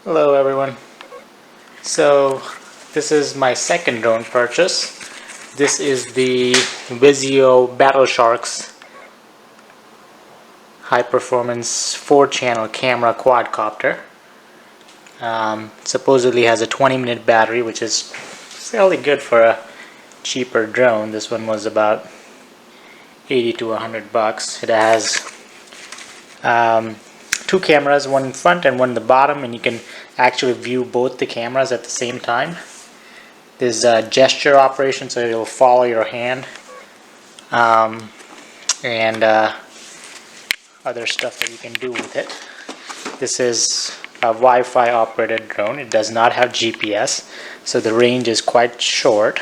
Hello everyone. So this is my second drone purchase. This is the Visuo Battle Sharks high performance 4-channel camera quadcopter. Supposedly has a 20-minute battery, which is fairly good for a cheaper drone. This one was about 80 to 100 bucks. It has two cameras, one in front and one in the bottom, and you can actually view both the cameras at the same time. There's a gesture operation, so it'll follow your hand, and other stuff that you can do with it. This is a Wi-Fi operated drone. It does not have GPS, so the range is quite short.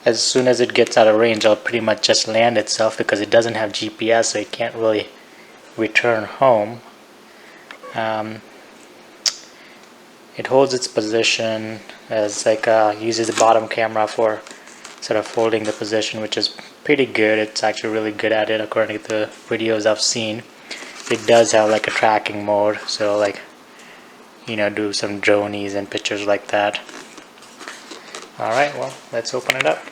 As soon as it gets out of range, it'll pretty much just land itself because it doesn't have GPS, so it can't really return home. It holds its position as uses the bottom camera for sort of holding the position, which is pretty good. It's actually really good at it according to the videos I've seen. It does have like a tracking mode, so do some dronies and pictures like that. Alright, well, let's open it up.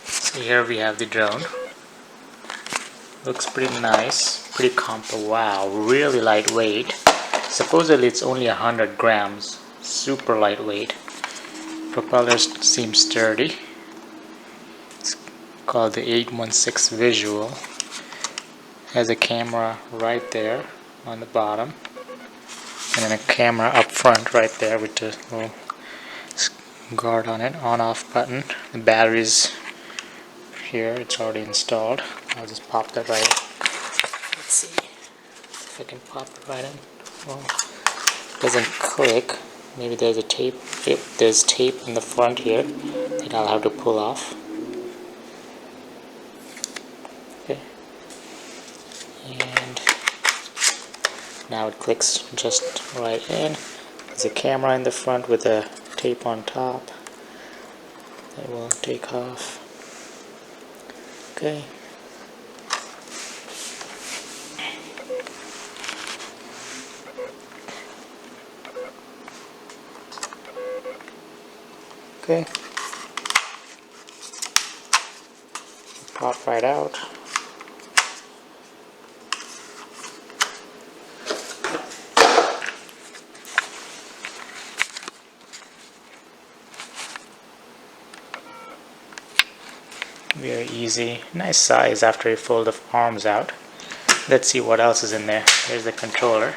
So here we have the drone. Looks pretty nice, pretty compact. Wow, really lightweight. Supposedly it's only 100 grams, super lightweight. Propellers seem sturdy. It's called the XS816 Visuo. Has a camera right there on the bottom, and then a camera up front right there with the little guard on it, on-off button. The battery's here, it's already installed. I'll just pop that right in. Let's see if I can pop it right in. Well, it doesn't click. Maybe there's a tape. Yep, there's tape in the front here that I'll have to pull off. Okay. And now it clicks just right in. There's a camera in the front with a tape on top. It will take off. Okay. Okay. Pop right out. Very easy. Nice size after you fold the arms out. Let's see what else is in there. Here's the controller.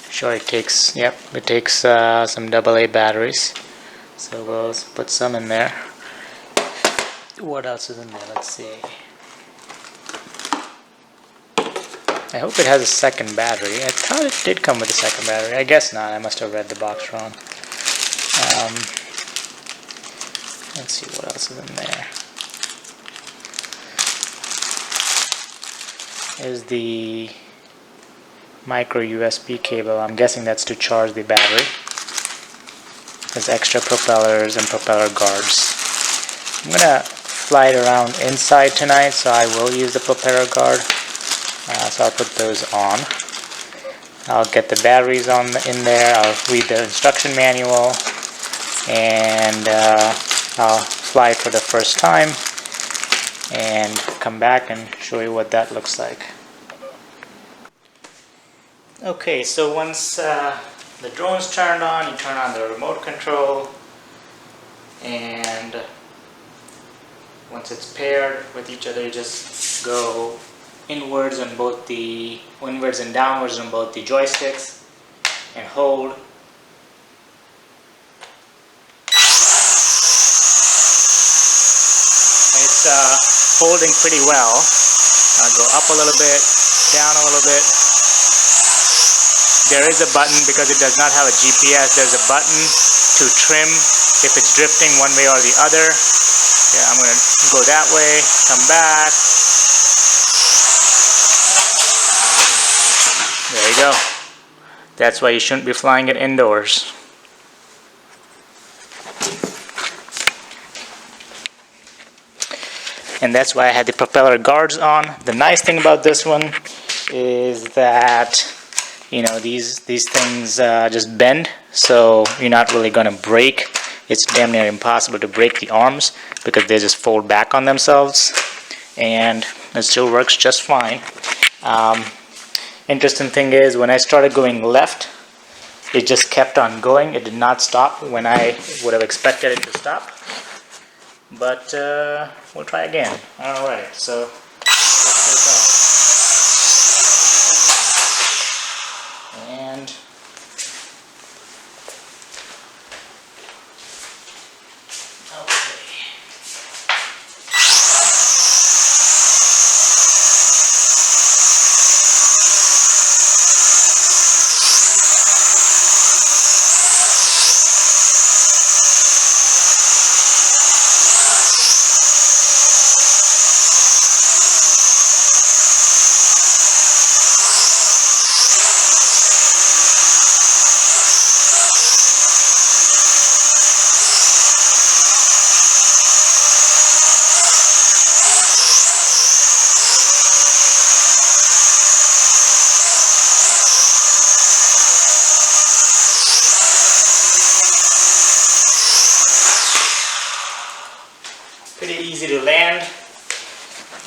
Sure, it takes some AA batteries. So we'll put some in there. What else is in there? Let's see. I hope it has a second battery. I thought it did come with a second battery. I guess not. I must have read the box wrong. Let's see what else is in there. Is the micro USB cable. I'm guessing that's to charge the battery. There's extra propellers and propeller guards. I'm gonna fly it around inside tonight, so I will use the propeller guard. So I'll put those on. I'll get the batteries in there. I'll read the instruction manual, and I'll fly it for the first time and come back and show you what that looks like. Okay, so once the drone's turned on, you turn on the remote control, and once it's paired with each other, you just go inwards and downwards on both the joysticks and hold. It's holding pretty well. I'll go up a little bit, down a little bit. There is a button, because it does not have a GPS, there's a button to trim if it's drifting one way or the other. Yeah, I'm going to go that way, come back. There you go. That's why you shouldn't be flying it indoors. And that's why I had the propeller guards on. The nice thing about this one is that, you know, these things just bend, so you're not really going to break. It's damn near impossible to break the arms because they just fold back on themselves, and it still works just fine. Interesting thing is, when I started going left, it just kept on going. It did not stop when I would have expected it to stop. But we'll try again. Alright, so let's take off. And pretty easy to land.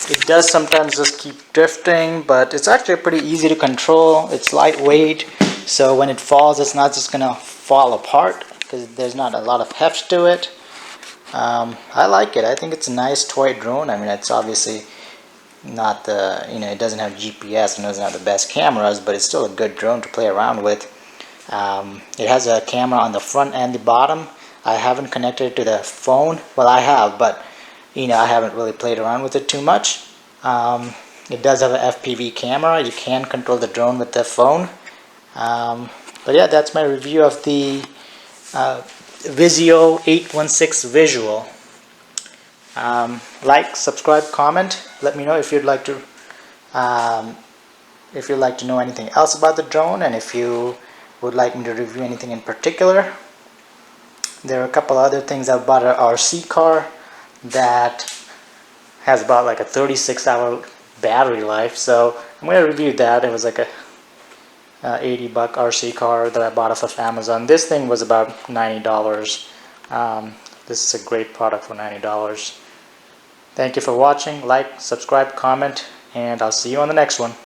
It does sometimes just keep drifting, but it's actually pretty easy to control. It's lightweight, so when it falls, it's not just gonna fall apart because there's not a lot of heft to it. I like it. I think it's a nice toy drone. I mean, it's obviously not the, you know, it doesn't have GPS and doesn't have the best cameras, but it's still a good drone to play around with. It has a camera on the front and the bottom. I haven't connected it to the phone. Well, I have, but you know, I haven't really played around with it too much. It does have an FPV camera. You can control the drone with the phone. But yeah, that's my review of the Visuo 816 Visual. Like, subscribe, comment. Let me know if you'd like to know anything else about the drone, and if you would like me to review anything in particular. There are a couple other things. I bought an RC car that has about like a 36-hour battery life, so I'm going to review that. It was like a $80 RC car that I bought off of Amazon. This thing was about $90. This is a great product for $90. Thank you for watching. Like, subscribe, comment, and I'll see you on the next one.